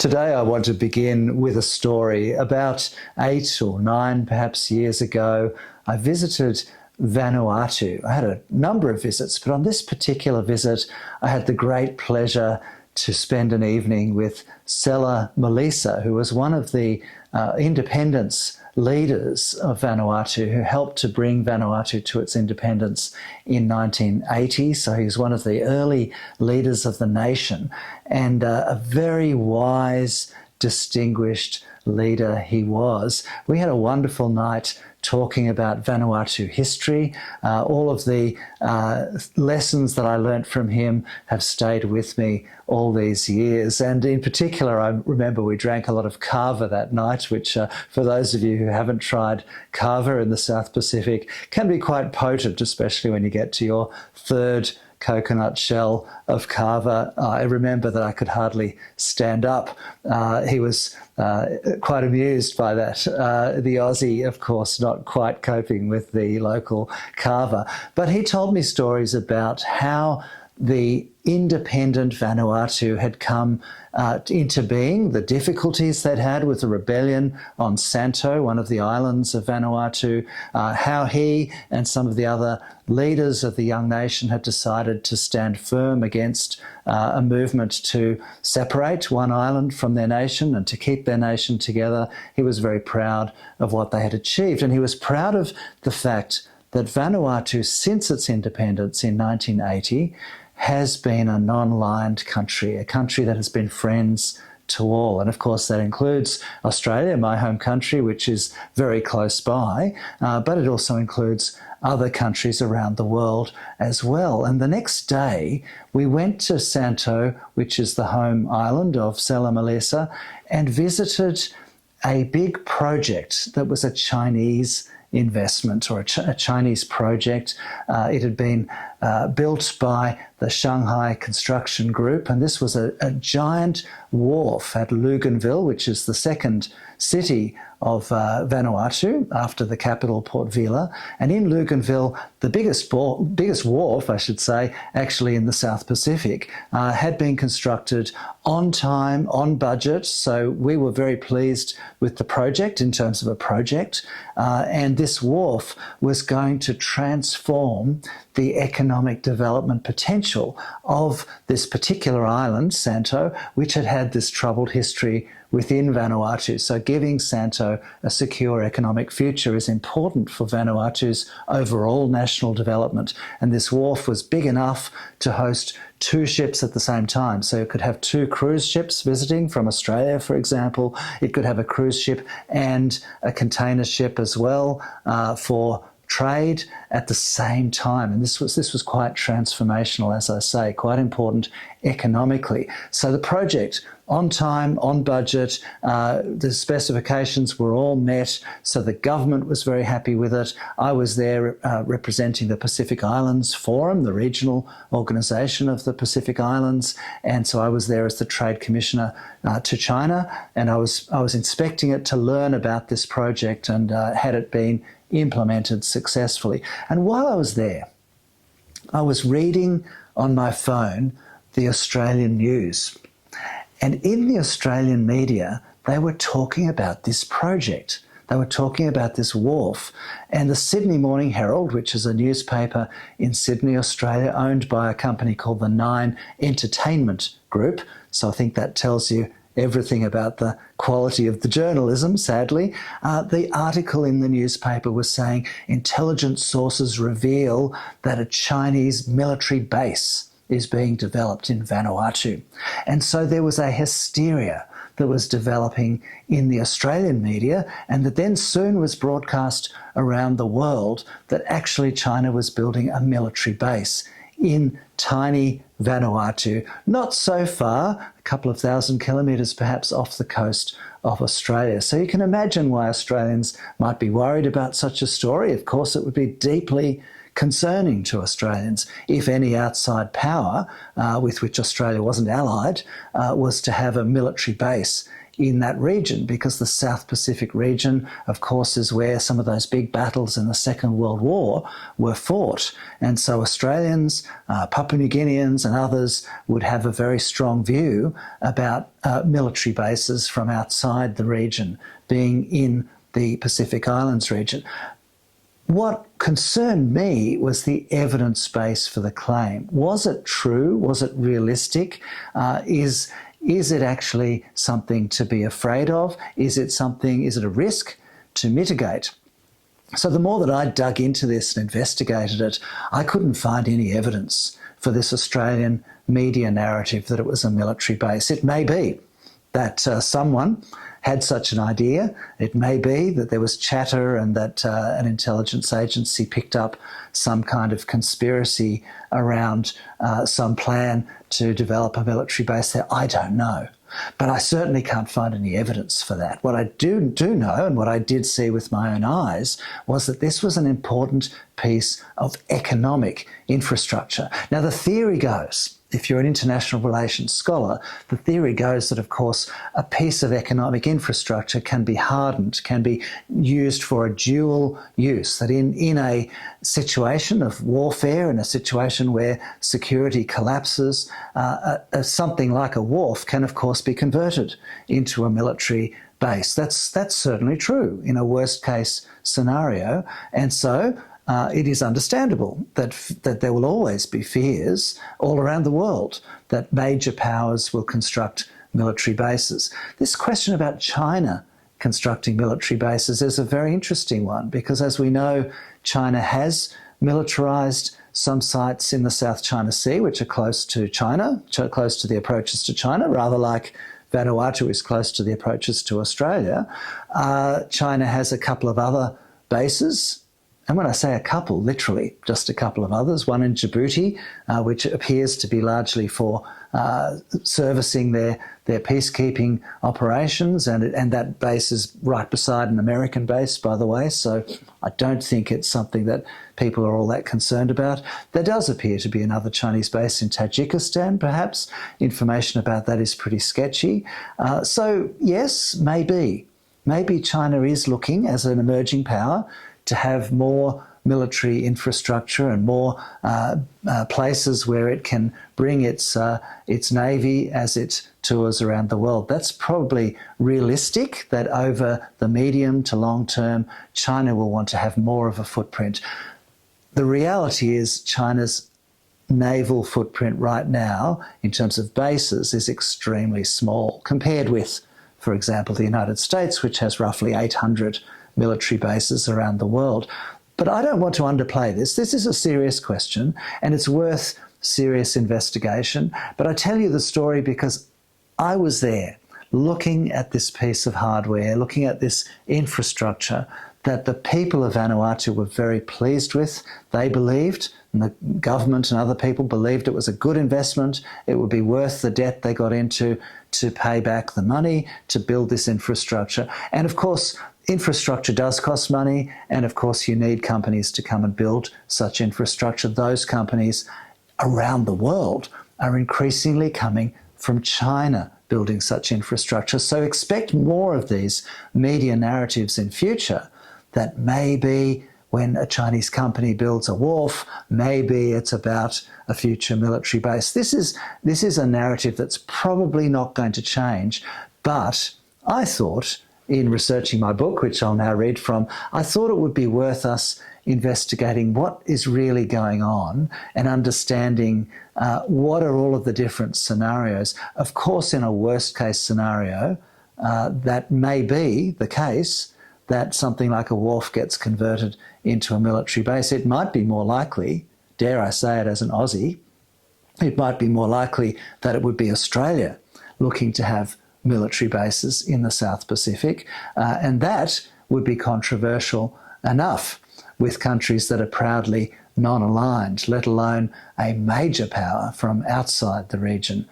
Today I want to begin with a story. About 8 or 9 perhaps years ago, I visited Vanuatu. I had a number of visits, but on this particular visit, I had the great pleasure to spend an evening with Sela Malisa, who was one of the independence leaders of Vanuatu, who helped to bring Vanuatu to its independence in 1980. So he was one of the early leaders of the nation, and a very wise, distinguished leader he was. We had a wonderful night talking about Vanuatu history. All of the lessons that I learnt from him have stayed with me all these years. And in particular, I remember we drank a lot of kava that night, which for those of you who haven't tried kava in the South Pacific, can be quite potent, especially when you get to your third coconut shell of kava. I remember that I could hardly stand up. He was quite amused by that. The Aussie, of course, not quite coping with the local kava. But he told me stories about how the independent Vanuatu had come into being, the difficulties they'd had with the rebellion on Santo, one of the islands of Vanuatu, how he and some of the other leaders of the young nation had decided to stand firm against a movement to separate one island from their nation and to keep their nation together. He was very proud of what they had achieved, and he was proud of the fact that Vanuatu, since its independence in 1980, has been a non-aligned country, a country that has been friends to all. And of course that includes Australia, my home country, which is very close by, but it also includes other countries around the world as well. And the next day we went to Santo, which is the home island of Sela Malisa, and visited a big project that was a Chinese investment, or a Chinese project. It had been built by the Shanghai Construction Group, and this was a giant wharf at Luganville, which is the second city of Vanuatu after the capital, Port Vila. And in Luganville, the biggest wharf, I should say, actually in the South Pacific, had been constructed on time, on budget. So we were very pleased with the project in terms of a project. And this wharf was going to transform the economic development potential of this particular island, Santo, which had had this troubled history within Vanuatu. So giving Santo a secure economic future is important for Vanuatu's overall national development. And this wharf was big enough to host 2 ships at the same time. So it could have 2 cruise ships visiting from Australia, for example. It could have a cruise ship and a container ship as well for trade at the same time. And this was quite transformational, as I say, quite important economically. So the project, on time, on budget, the specifications were all met, so the government was very happy with it. I was there representing the Pacific Islands Forum, the regional organisation of the Pacific Islands, and so I was there as the Trade Commissioner to China, and I was inspecting it to learn about this project and had it been implemented successfully. And while I was there, I was reading on my phone the Australian news. And in the Australian media, they were talking about this project. They were talking about this wharf. And the Sydney Morning Herald, which is a newspaper in Sydney, Australia, owned by a company called the Nine Entertainment Group. So I think that tells you everything about the quality of the journalism, sadly. The article in the newspaper was saying intelligence sources reveal that a Chinese military base is being developed in Vanuatu. And so there was a hysteria that was developing in the Australian media, and that then soon was broadcast around the world, that actually China was building a military base in tiny Vanuatu, not so far, a couple of thousand kilometres perhaps off the coast of Australia. So you can imagine why Australians might be worried about such a story. Of course, it would be deeply concerning to Australians if any outside power with which Australia wasn't allied was to have a military base in that region, because the South Pacific region, of course, is where some of those big battles in the Second World War were fought. And so Australians, Papua New Guineans and others would have a very strong view about military bases from outside the region being in the Pacific Islands region. What concerned me was the evidence base for the claim. Was it true? Was it realistic? Is it actually something to be afraid of? Is it a risk to mitigate? So the more that I dug into this and investigated it, I couldn't find any evidence for this Australian media narrative that it was a military base. It may be that someone had such an idea. It may be that there was chatter and that an intelligence agency picked up some kind of conspiracy around some plan to develop a military base there. I don't know. But I certainly can't find any evidence for that. What I do know, and what I did see with my own eyes, was that this was an important piece of economic infrastructure. Now, the theory goes, if you're an international relations scholar, the theory goes that, of course, a piece of economic infrastructure can be hardened, can be used for a dual use, that in a situation of warfare, in a situation where security collapses, something like a wharf can, of course, be converted into a military base. That's certainly true in a worst-case scenario. And so it is understandable that there will always be fears all around the world that major powers will construct military bases. This question about China constructing military bases is a very interesting one, because as we know, China has militarised some sites in the South China Sea, which are close to China, close to the approaches to China, rather like Vanuatu is close to the approaches to Australia. China has a couple of other bases. And when I say a couple, literally just a couple of others, one in Djibouti, which appears to be largely for servicing their peacekeeping operations, and that base is right beside an American base, by the way, so I don't think it's something that people are all that concerned about. There does appear to be another Chinese base in Tajikistan, perhaps. Information about that is pretty sketchy. So yes, maybe China is looking, as an emerging power, to have more military infrastructure and more places where it can bring its navy as it tours around the world. That's probably realistic, that over the medium to long term, China will want to have more of a footprint. The reality is China's naval footprint right now, in terms of bases, is extremely small compared with, for example, the United States, which has roughly 800 military bases around the world. But I don't want to underplay this. This is a serious question, and it's worth serious investigation. But I tell you the story because I was there looking at this piece of hardware, looking at this infrastructure that the people of Vanuatu were very pleased with. They believed, and the government and other people believed, it was a good investment. It would be worth the debt they got into to pay back the money to build this infrastructure. And of course, infrastructure does cost money, and of course you need companies to come and build such infrastructure. Those companies around the world are increasingly coming from China building such infrastructure. So expect more of these media narratives in future, that maybe when a Chinese company builds a wharf, maybe it's about a future military base. This is a narrative that's probably not going to change, but I thought, in researching my book, which I'll now read from, I thought it would be worth us investigating what is really going on and understanding what are all of the different scenarios. Of course, in a worst-case scenario, that may be the case that something like a wharf gets converted into a military base. It might be more likely, dare I say it as an Aussie, it might be more likely that it would be Australia looking to have military bases in the South Pacific, and that would be controversial enough with countries that are proudly non-aligned, let alone a major power from outside the region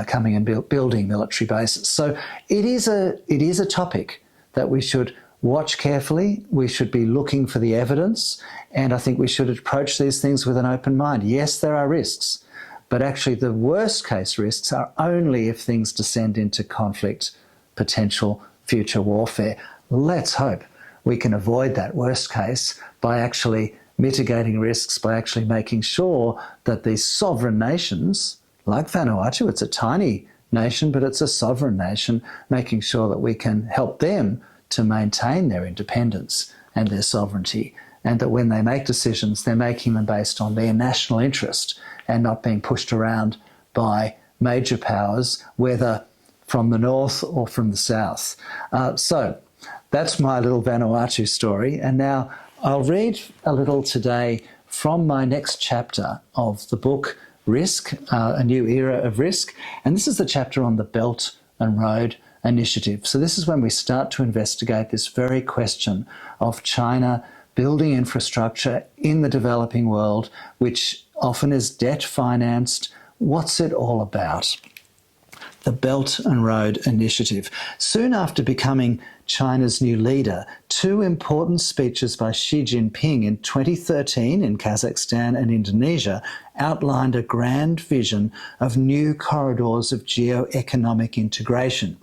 coming and building military bases. So it is a topic that we should watch carefully. We should be looking for the evidence, and I think we should approach these things with an open mind. Yes, there are risks, but actually the worst case risks are only if things descend into conflict potential future warfare. Let's hope we can avoid that worst case by actually mitigating risks, by actually making sure that these sovereign nations, like Vanuatu, it's a tiny nation, but it's a sovereign nation, making sure that we can help them to maintain their independence and their sovereignty, and that when they make decisions, they're making them based on their national interest and not being pushed around by major powers, whether from the north or from the south. So that's my little Vanuatu story. And now I'll read a little today from my next chapter of the book, Risk, A New Era of Risk. And this is the chapter on the Belt and Road Initiative. So this is when we start to investigate this very question of China building infrastructure in the developing world, which often is debt financed. What's it all about? The Belt and Road Initiative. Soon after becoming China's new leader, two important speeches by Xi Jinping in 2013 in Kazakhstan and Indonesia outlined a grand vision of new corridors of geo-economic integration,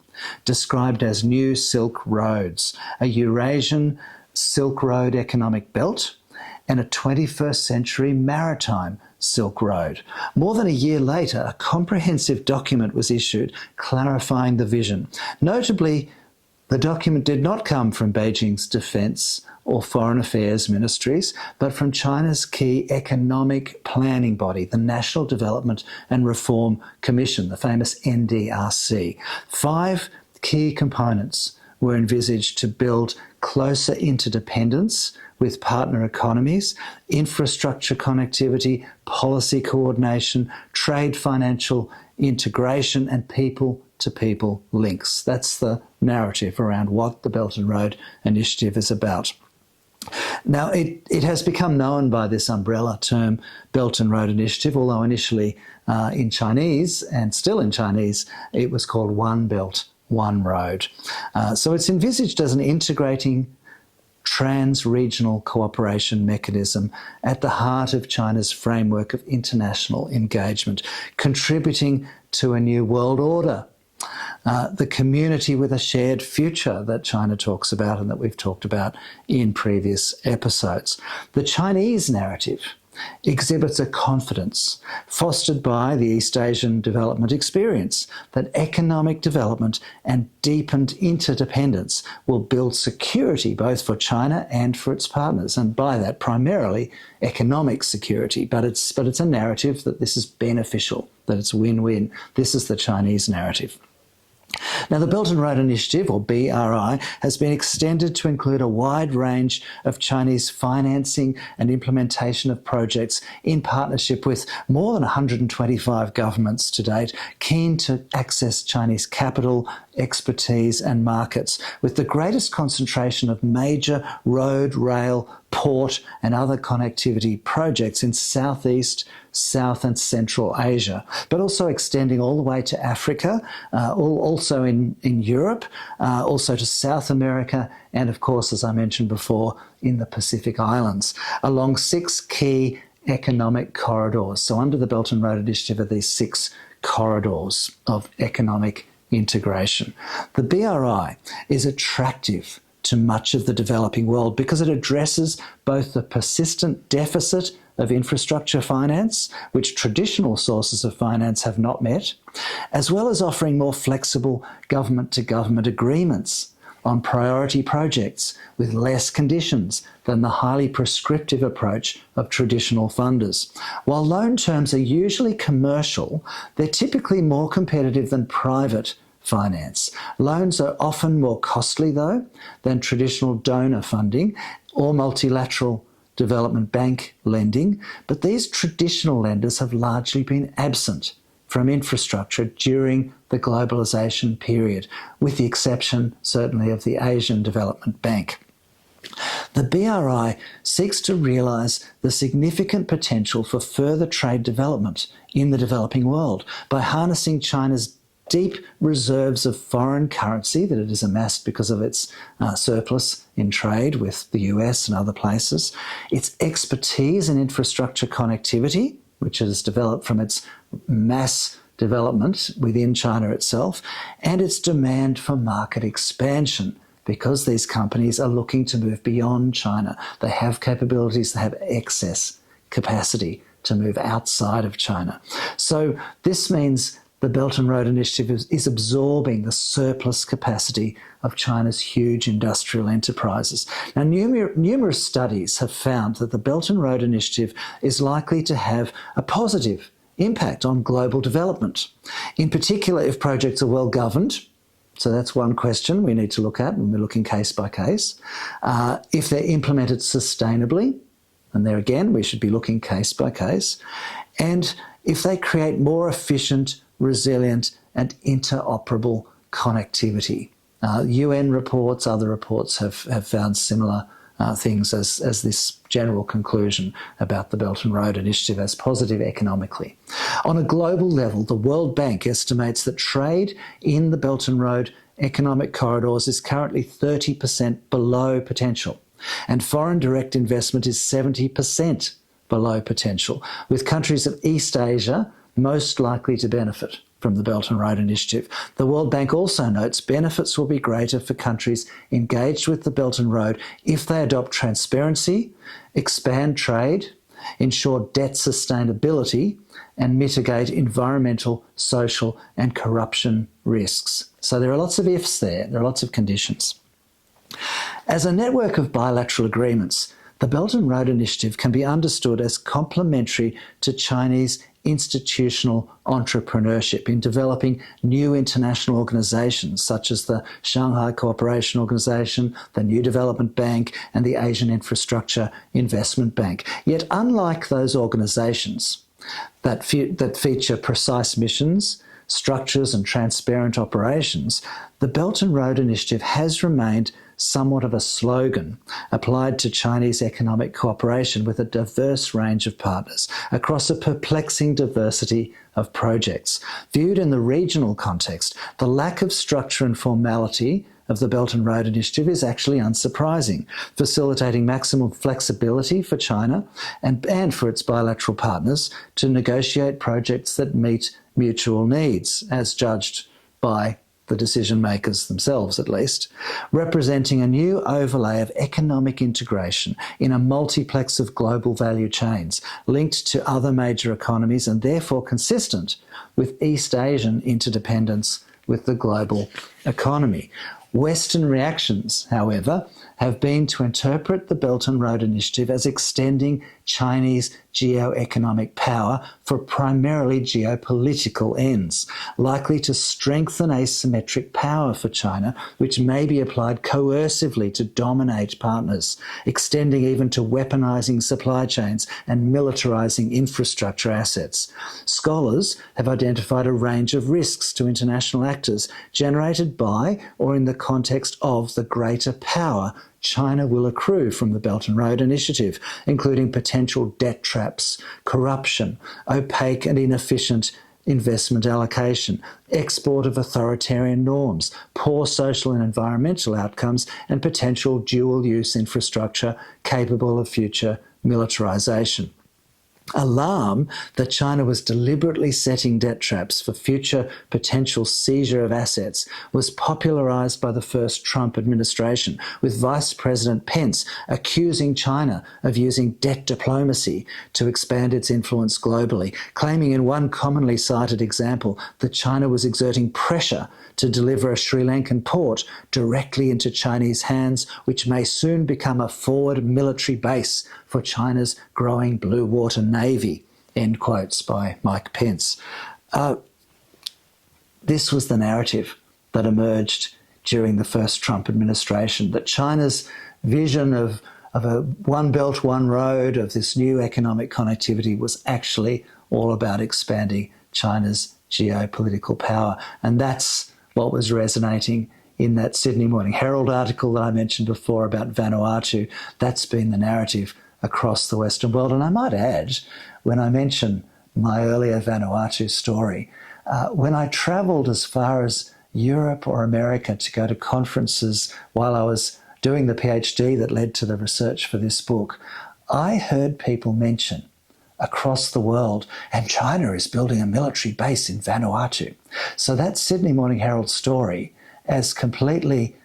described as new Silk Roads, a Eurasian Silk Road economic belt, and a 21st century maritime Silk Road. More than a year later, a comprehensive document was issued clarifying the vision. Notably, the document did not come from Beijing's defence or foreign affairs ministries, but from China's key economic planning body, the National Development and Reform Commission, the famous NDRC. 5 key components were envisaged to build closer interdependence with partner economies, infrastructure connectivity, policy coordination, trade financial integration, and people-to-people links. That's the narrative around what the Belt and Road Initiative is about. Now, it has become known by this umbrella term, Belt and Road Initiative, although initially in Chinese, and still in Chinese, it was called One Belt, One Road. So it's envisaged as an integrating trans-regional cooperation mechanism at the heart of China's framework of international engagement, contributing to a new world order, the community with a shared future that China talks about and that we've talked about in previous episodes. The Chinese narrative exhibits a confidence fostered by the East Asian development experience that economic development and deepened interdependence will build security both for China and for its partners, and by that primarily economic security. But it's a narrative that this is beneficial, that it's win-win. This is the Chinese narrative. Now, the Belt and Road Initiative, or BRI, has been extended to include a wide range of Chinese financing and implementation of projects in partnership with more than 125 governments to date, keen to access Chinese capital, expertise and markets, with the greatest concentration of major road, rail, port and other connectivity projects in Southeast, South and Central Asia, but also extending all the way to Africa, also in Europe, also to South America, and of course, as I mentioned before, in the Pacific Islands, along 6 key economic corridors. So under the Belt and Road Initiative are these 6 corridors of economic integration. The BRI is attractive to much of the developing world because it addresses both the persistent deficit of infrastructure finance, which traditional sources of finance have not met, as well as offering more flexible government-to-government agreements on priority projects with less conditions than the highly prescriptive approach of traditional funders. While loan terms are usually commercial, they're typically more competitive than private finance. Loans are often more costly, though, than traditional donor funding or multilateral development bank lending, but these traditional lenders have largely been absent from infrastructure during the globalisation period, with the exception, certainly, of the Asian Development Bank. The BRI seeks to realise the significant potential for further trade development in the developing world by harnessing China's deep reserves of foreign currency that it has amassed because of its surplus in trade with the US and other places, its expertise in infrastructure connectivity, which it has developed from its mass development within China itself and its demand for market expansion, because these companies are looking to move beyond China. They have capabilities, they have excess capacity to move outside of China. So this means the Belt and Road Initiative is absorbing the surplus capacity of China's huge industrial enterprises. Now, numerous studies have found that the Belt and Road Initiative is likely to have a positive impact on global development. In particular, if projects are well governed, so that's one question we need to look at when we're looking case by case. If they're implemented sustainably, and there again, we should be looking case by case, and if they create more efficient, resilient and interoperable connectivity. UN reports, other reports have found similar things as this general conclusion about the Belt and Road Initiative as positive economically. On a global level, the World Bank estimates that trade in the Belt and Road economic corridors is currently 30% below potential, and foreign direct investment is 70% below potential, with countries of East Asia most likely to benefit from the Belt and Road Initiative. The World Bank also notes benefits will be greater for countries engaged with the Belt and Road if they adopt transparency, expand trade, ensure debt sustainability, and mitigate environmental, social and corruption risks. So there are lots of ifs there. There are lots of conditions. As a network of bilateral agreements, the Belt and Road Initiative can be understood as complementary to Chinese institutional entrepreneurship in developing new international organisations such as the Shanghai Cooperation Organisation, the New Development Bank and the Asian Infrastructure Investment Bank. Yet unlike those organisations that feature precise missions, structures and transparent operations, the Belt and Road Initiative has remained somewhat of a slogan applied to Chinese economic cooperation with a diverse range of partners across a perplexing diversity of projects. Viewed in the regional context, the lack of structure and formality of the Belt and Road Initiative is actually unsurprising, facilitating maximum flexibility for China and for its bilateral partners to negotiate projects that meet mutual needs, as judged by the decision makers themselves at least, representing a new overlay of economic integration in a multiplex of global value chains linked to other major economies and therefore consistent with East Asian interdependence with the global economy. Western reactions, however, have been to interpret the Belt and Road Initiative as extending Chinese geo-economic power for primarily geopolitical ends, likely to strengthen asymmetric power for China, which may be applied coercively to dominate partners, extending even to weaponizing supply chains and militarizing infrastructure assets. Scholars have identified a range of risks to international actors generated by or in the context of the greater power China will accrue from the Belt and Road Initiative, including potential debt traps, corruption, opaque and inefficient investment allocation, export of authoritarian norms, poor social and environmental outcomes, and potential dual-use infrastructure capable of future militarization. Alarm that China was deliberately setting debt traps for future potential seizure of assets was popularized by the first Trump administration, with Vice President Pence accusing China of using debt diplomacy to expand its influence globally, claiming in one commonly cited example that China was exerting pressure to deliver a Sri Lankan port directly into Chinese hands, which may soon become a forward military base for China's growing blue water navy, end quotes by Mike Pence. This was the narrative that emerged during the first Trump administration, that China's vision of a one belt, one road, of this new economic connectivity was actually all about expanding China's geopolitical power. And that's what was resonating in that Sydney Morning Herald article that I mentioned before about Vanuatu. That's been the narrative across the Western world. And I might add, when I mention my earlier Vanuatu story, when I travelled as far as Europe or America to go to conferences while I was doing the PhD that led to the research for this book, I heard people mention across the world, and China is building a military base in Vanuatu. So that Sydney Morning Herald story, as completely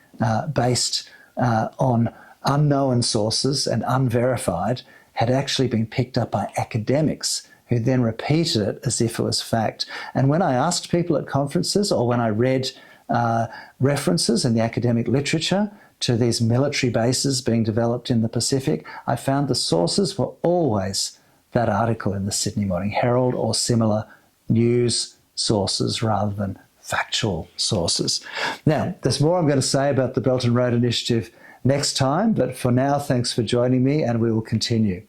based on unknown sources and unverified, had actually been picked up by academics who then repeated it as if it was fact. And when I asked people at conferences, or when I read references in the academic literature to these military bases being developed in the Pacific, I found the sources were always that article in the Sydney Morning Herald or similar news sources rather than factual sources. Now, there's more I'm going to say about the Belt and Road Initiative next time, but for now, thanks for joining me, and we will continue.